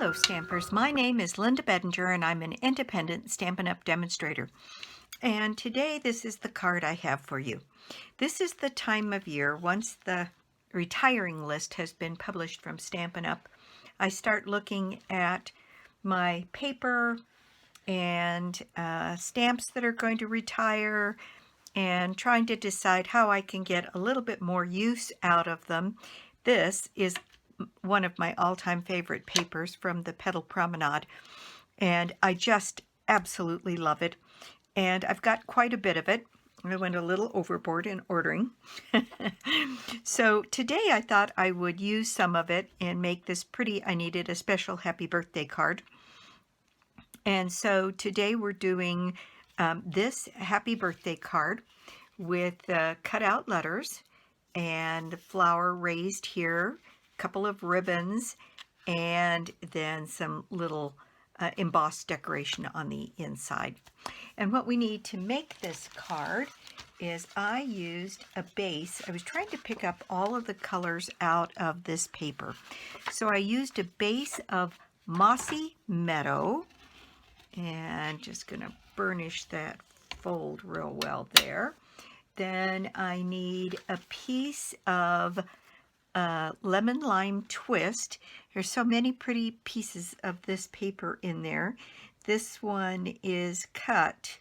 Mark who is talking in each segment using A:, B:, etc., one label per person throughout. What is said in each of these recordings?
A: Hello Stampers, my name is Linda Bedinger and I'm an independent Stampin' Up! Demonstrator. And today this is the card I have for you. This is the time of year, once the retiring list has been published from Stampin' Up!, I start looking at my paper and stamps that are going to retire and trying to decide how I can get a little bit more use out of them. This is one of my all-time favorite papers from the Petal Promenade, and I just absolutely love it. And I've got quite a bit of it. I went a little overboard in ordering. So today I thought I would use some of it and make this pretty. I needed a special happy birthday card. And so today we're doing this happy birthday card with cutout letters and the flower raised here, a couple of ribbons, and then some little embossed decoration on the inside. And what we need to make this card is I used a base. I was trying to pick up all of the colors out of this paper. So I used a base of Mossy Meadow, and just going to burnish that fold real well there. Then I need a piece of Lemon Lime Twist. There's so many pretty pieces of this paper in there. This one is cut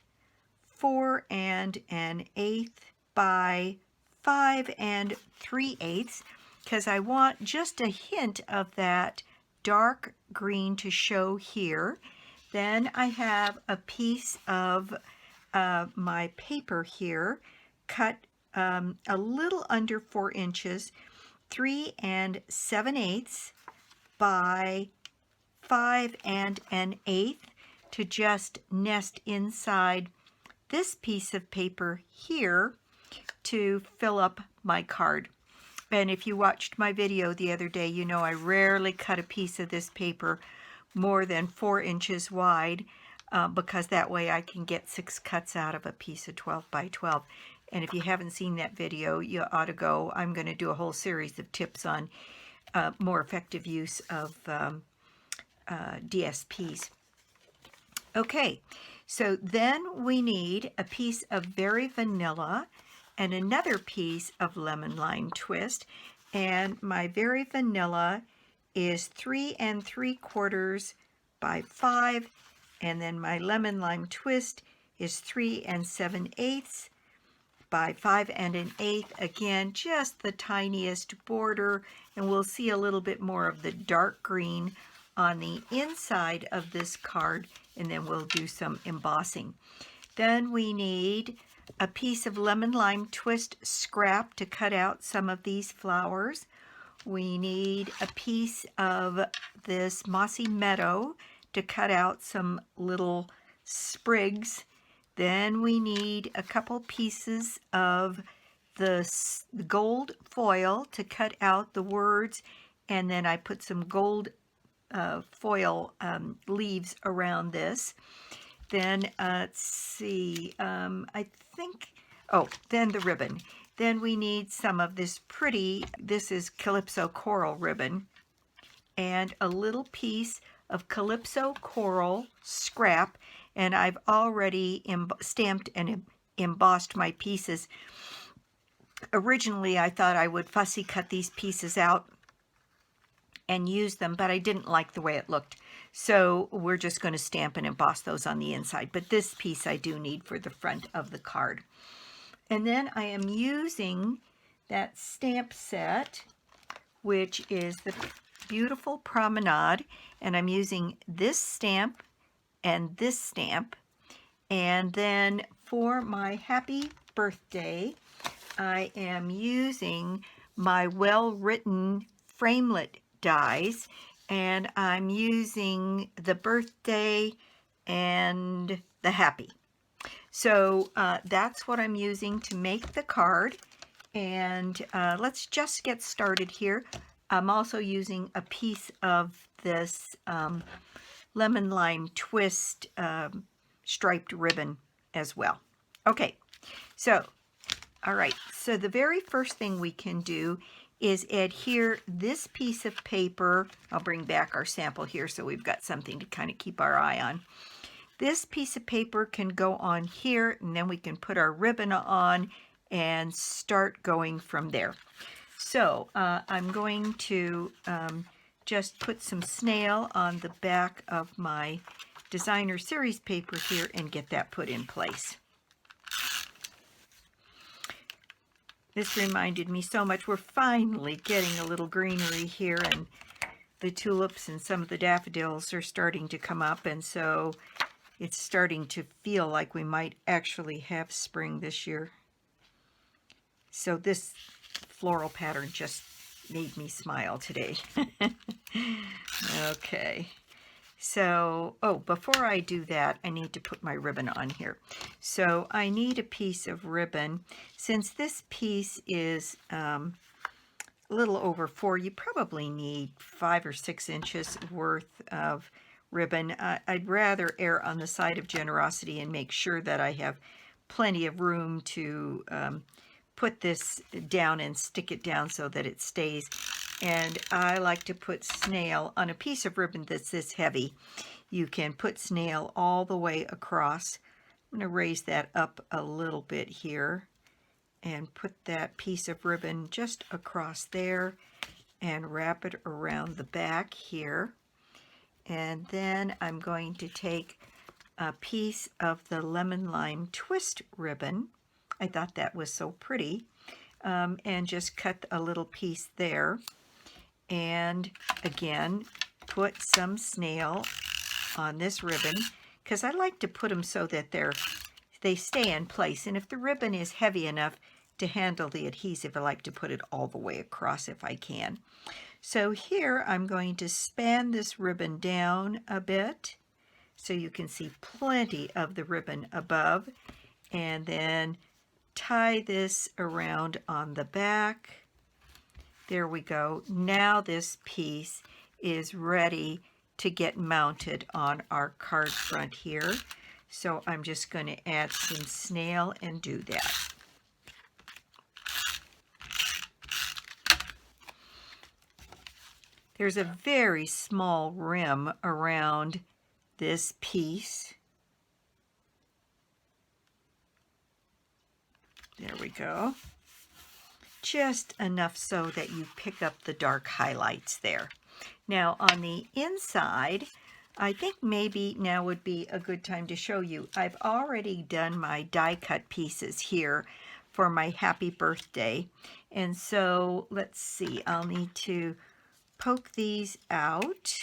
A: 4 1/8 by 5 3/8 because I want just a hint of that dark green to show here. Then I have a piece of my paper here, cut a little under 4 inches, 3 7/8 by 5 1/8 to just nest inside this piece of paper here to fill up my card. And if you watched my video the other day, you know I rarely cut a piece of this paper more than 4 inches wide because that way I can get 6 cuts out of a piece of 12 by 12. And if you haven't seen that video, you ought to go. I'm going to do a whole series of tips on more effective use of DSPs. Okay, so then we need a piece of Very Vanilla and another piece of Lemon Lime Twist. And my Very Vanilla is 3 3/4 by 5, and then my Lemon Lime Twist is 3 7/8 by 5 1/8. Again, just the tiniest border, and we'll see a little bit more of the dark green on the inside of this card, and then we'll do some embossing. Then we need a piece of Lemon Lime Twist scrap to cut out some of these flowers. We need a piece of this Mossy Meadow to cut out some little sprigs. Then we need a couple pieces of the gold foil to cut out the words, and then I put some gold foil leaves around this. Then let's see, I think, oh, then the ribbon. Then we need some of this pretty, this is Calypso Coral ribbon, and a little piece of Calypso Coral scrap, and I've already stamped and embossed my pieces. Originally I thought I would fussy cut these pieces out and use them, but I didn't like the way it looked. So we're just going to stamp and emboss those on the inside. But this piece I do need for the front of the card. And then I am using that stamp set, which is the beautiful Promenade. And I'm using this stamp and this stamp. And then for my happy birthday, I am using my well-written framelit dies, and I'm using the birthday and the happy. So that's what I'm using to make the card, and let's just get started here. I'm also using a piece of this Lemon Lime Twist striped ribbon as well. Okay, so all right, so the very first thing we can do is adhere this piece of paper. I'll bring back our sample here so we've got something to kind of keep our eye on. This piece of paper can go on here, and then we can put our ribbon on and start going from there. So I'm going to just put some snail on the back of my designer series paper here and get that put in place. This reminded me so much. We're finally getting a little greenery here, and the tulips and some of the daffodils are starting to come up, and so it's starting to feel like we might actually have spring this year. So this floral pattern just made me smile today. Okay. So, before I do that, I need to put my ribbon on here. So I need a piece of ribbon. Since this piece is a little over 4, you probably need 5 or 6 inches worth of ribbon. I'd rather err on the side of generosity and make sure that I have plenty of room to put this down and stick it down so that it stays. And I like to put snail on a piece of ribbon that's this heavy. You can put snail all the way across. I'm going to raise that up a little bit here and put that piece of ribbon just across there and wrap it around the back here. And then I'm going to take a piece of the lemon lime twist ribbon. I thought that was so pretty. And just cut a little piece there. And again, put some snail on this ribbon, because I like to put them so that they stay in place. And if the ribbon is heavy enough to handle the adhesive, I like to put it all the way across if I can. So here I'm going to span this ribbon down a bit so you can see plenty of the ribbon above, and then tie this around on the back. There we go. Now this piece is ready to get mounted on our card front here. So I'm just going to add some snail and do that. There's a very small rim around this piece. There we go. Just enough so that you pick up the dark highlights there. Now on the inside, I think maybe now would be a good time to show you. I've already done my die cut pieces here for my happy birthday. And so let's see, I'll need to poke these out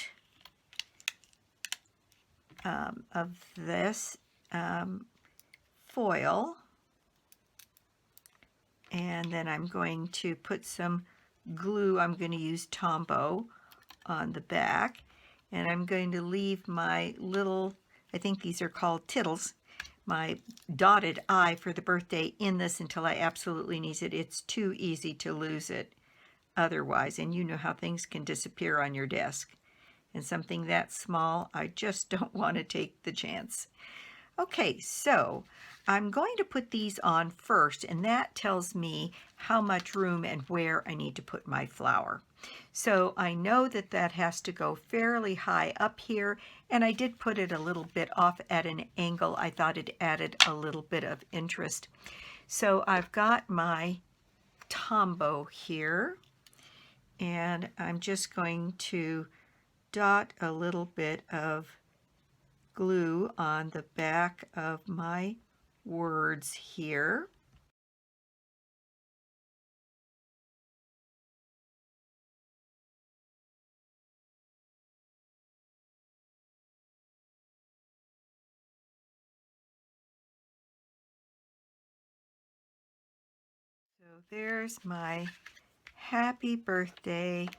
A: of this foil. And then I'm going to put some glue. I'm going to use Tombow on the back. And I'm going to leave my little, I think these are called tittles, my dotted eye for the birthday in this until I absolutely need it. It's too easy to lose it otherwise. And you know how things can disappear on your desk. And something that small, I just don't want to take the chance. Okay, so I'm going to put these on first, and that tells me how much room and where I need to put my flower. So I know that that has to go fairly high up here, and I did put it a little bit off at an angle. I thought it added a little bit of interest. So I've got my Tombow here, and I'm just going to dot a little bit of glue on the back of my words here. So there's my happy birthday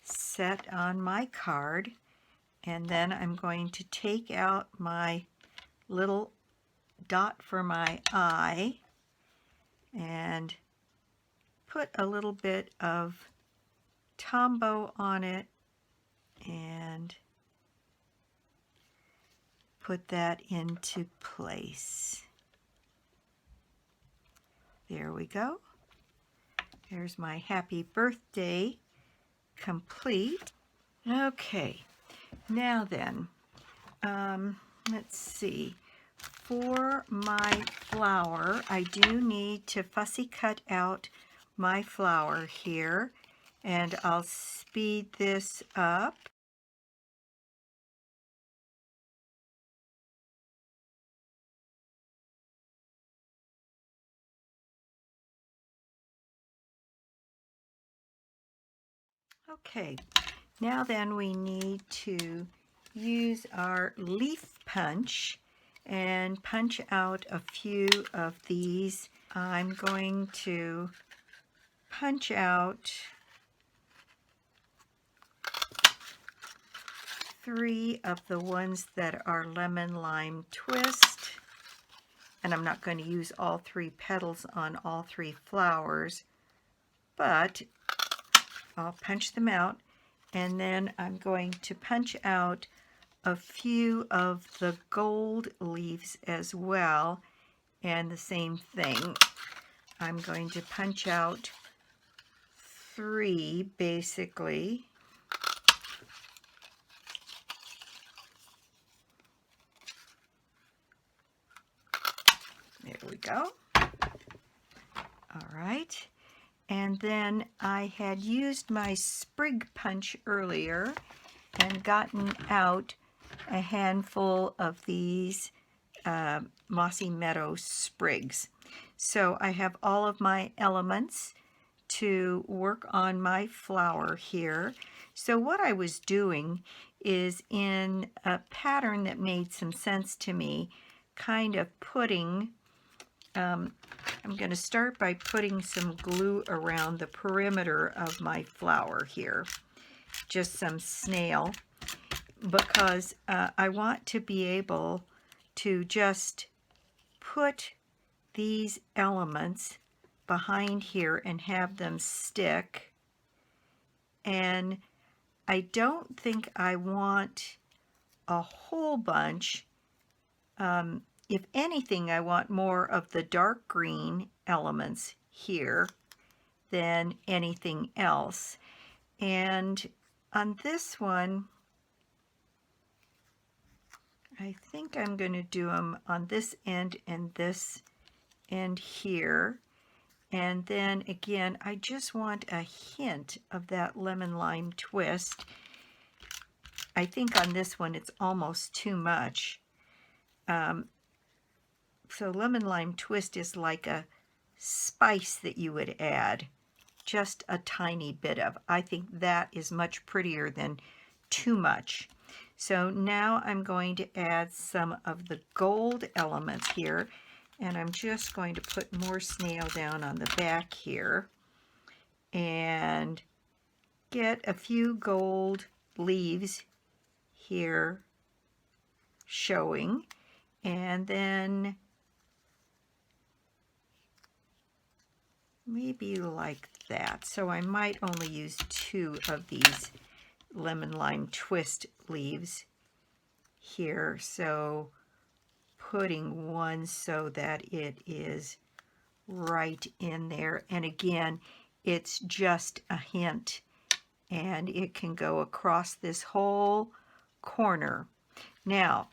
A: set on my card. And then I'm going to take out my little dot for my eye and put a little bit of Tombow on it and put that into place. There we go. There's my happy birthday complete. Okay, now then, let's see. For my flower, I do need to fussy cut out my flower here, and I'll speed this up. Okay, now then we need to use our leaf punch and punch out a few of these. I'm going to punch out 3 of the ones that are lemon lime twist, and I'm not going to use all 3 petals on all 3 flowers, but I'll punch them out, and then I'm going to punch out a few of the gold leaves as well, and the same thing. I'm going to punch out 3 basically. There we go. All right. And then I had used my sprig punch earlier and gotten out a handful of these mossy meadow sprigs. So I have all of my elements to work on my flower here. So what I was doing is, in a pattern that made some sense to me, kind of putting I'm going to start by putting some glue around the perimeter of my flower here, just some snail, because I want to be able to just put these elements behind here and have them stick. And I don't think I want a whole bunch. If anything, I want more of the dark green elements here than anything else. And on this one, I think I'm going to do them on this end and this end here. And then again, I just want a hint of that lemon lime twist. I think on this one it's almost too much. So lemon lime twist is like a spice that you would add, just a tiny bit of. I think that is much prettier than too much. So now I'm going to add some of the gold elements here, and I'm just going to put more snail down on the back here and get a few gold leaves here showing, and then maybe like that. So I might only use 2 of these lemon lime twist leaves here. So putting one so that it is right in there. And again, it's just a hint, and it can go across this whole corner. Now,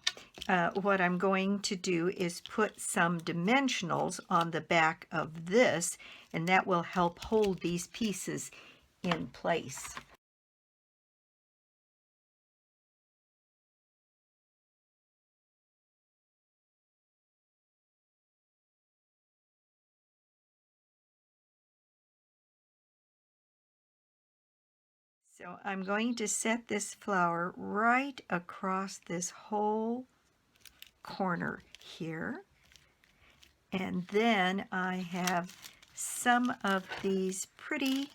A: what I'm going to do is put some dimensionals on the back of this, and that will help hold these pieces in place. So I'm going to set this flower right across this whole corner here. And then I have some of these pretty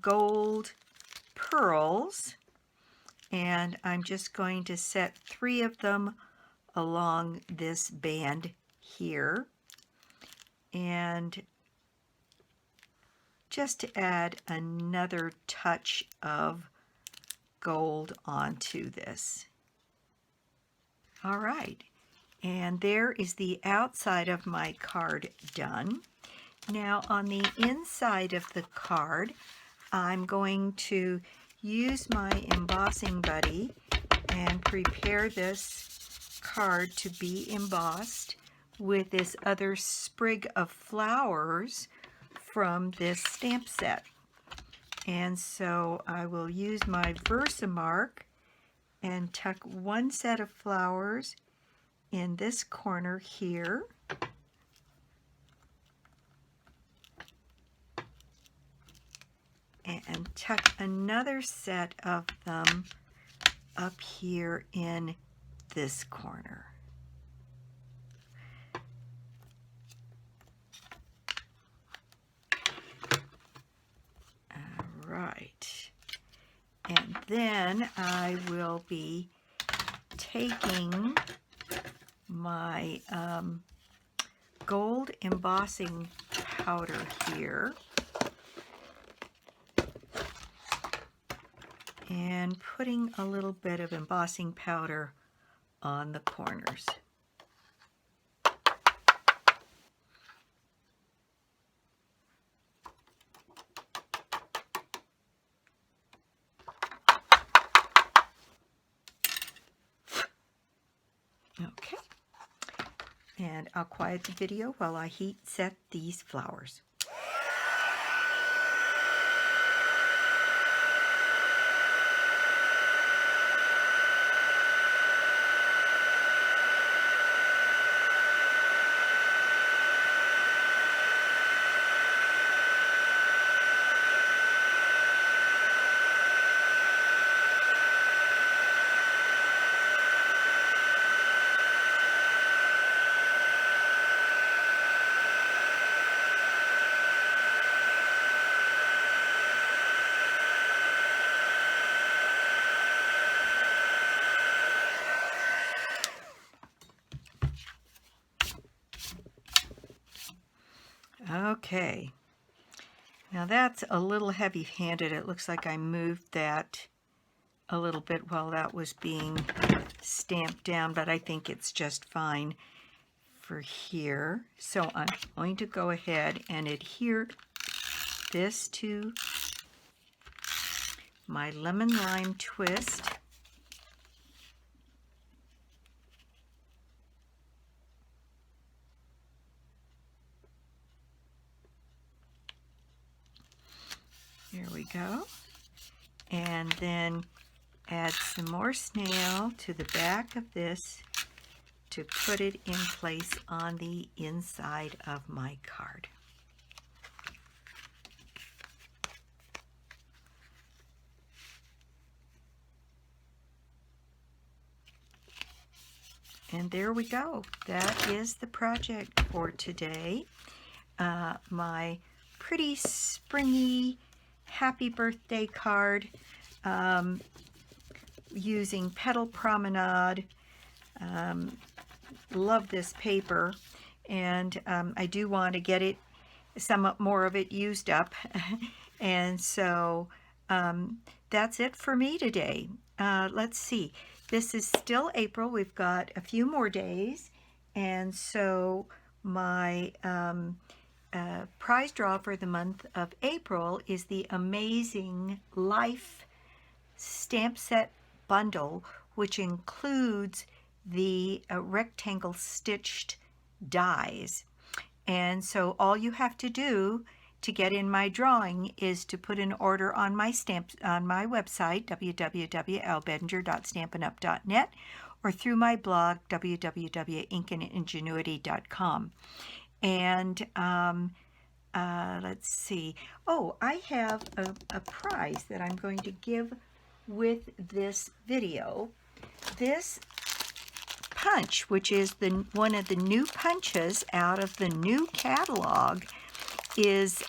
A: gold pearls, and I'm just going to set 3 of them along this band here, and just to add another touch of gold onto this. All right, and there is the outside of my card done. Now on the inside of the card, I'm going to use my embossing buddy and prepare this card to be embossed with this other sprig of flowers from this stamp set. And so I will use my Versamark and tuck one set of flowers in this corner here. And tuck another set of them up here in this corner. All right. And then I will be taking my gold embossing powder here and putting a little bit of embossing powder on the corners. Okay, and I'll quiet the video while I heat set these flowers. Okay, now that's a little heavy-handed. It looks like I moved that a little bit while that was being stamped down, but I think it's just fine for here. So I'm going to go ahead and adhere this to my lemon lime twist. There we go. And then add some more snail to the back of this to put it in place on the inside of my card. And there we go. That is the project for today. My pretty springy happy birthday card using Petal Promenade. Love this paper, and I do want to get it, some more of it used up. And so that's it for me today. Let's see. This is still April. We've got a few more days, and so my prize draw for the month of April is the Amazing Life stamp set bundle, which includes the rectangle stitched dies. And so all you have to do to get in my drawing is to put an order on my stamps on my website, www.albedinger.stampinup.net, or through my blog, www.inkandingenuity.com. And let's see. Oh, I have a prize that I'm going to give with this video. This punch, which is one of the new punches out of the new catalog, is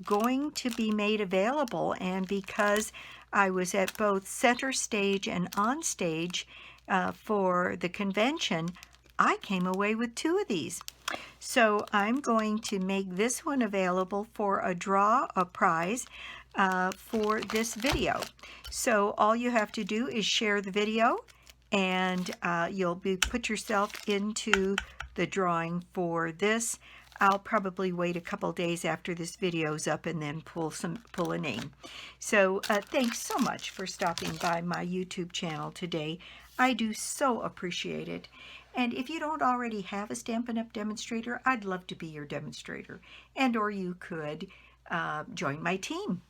A: going to be made available. And because I was at both center stage and on stage for the convention, I came away with 2 of these. So I'm going to make this one available for a prize for this video. So all you have to do is share the video, and you'll put yourself into the drawing for this. I'll probably wait a couple days after this video's up and then pull a name. So thanks so much for stopping by my YouTube channel today. I do so appreciate it. And if you don't already have a Stampin' Up! Demonstrator, I'd love to be your demonstrator. And or you could join my team.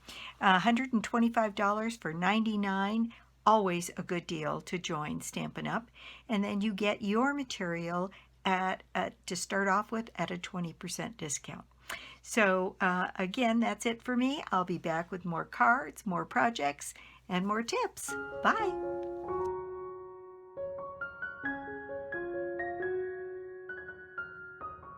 A: $125 for 99, always a good deal to join Stampin' Up! And then you get your material to start off with at a 20% discount. So again, that's it for me. I'll be back with more cards, more projects, and more tips. Bye.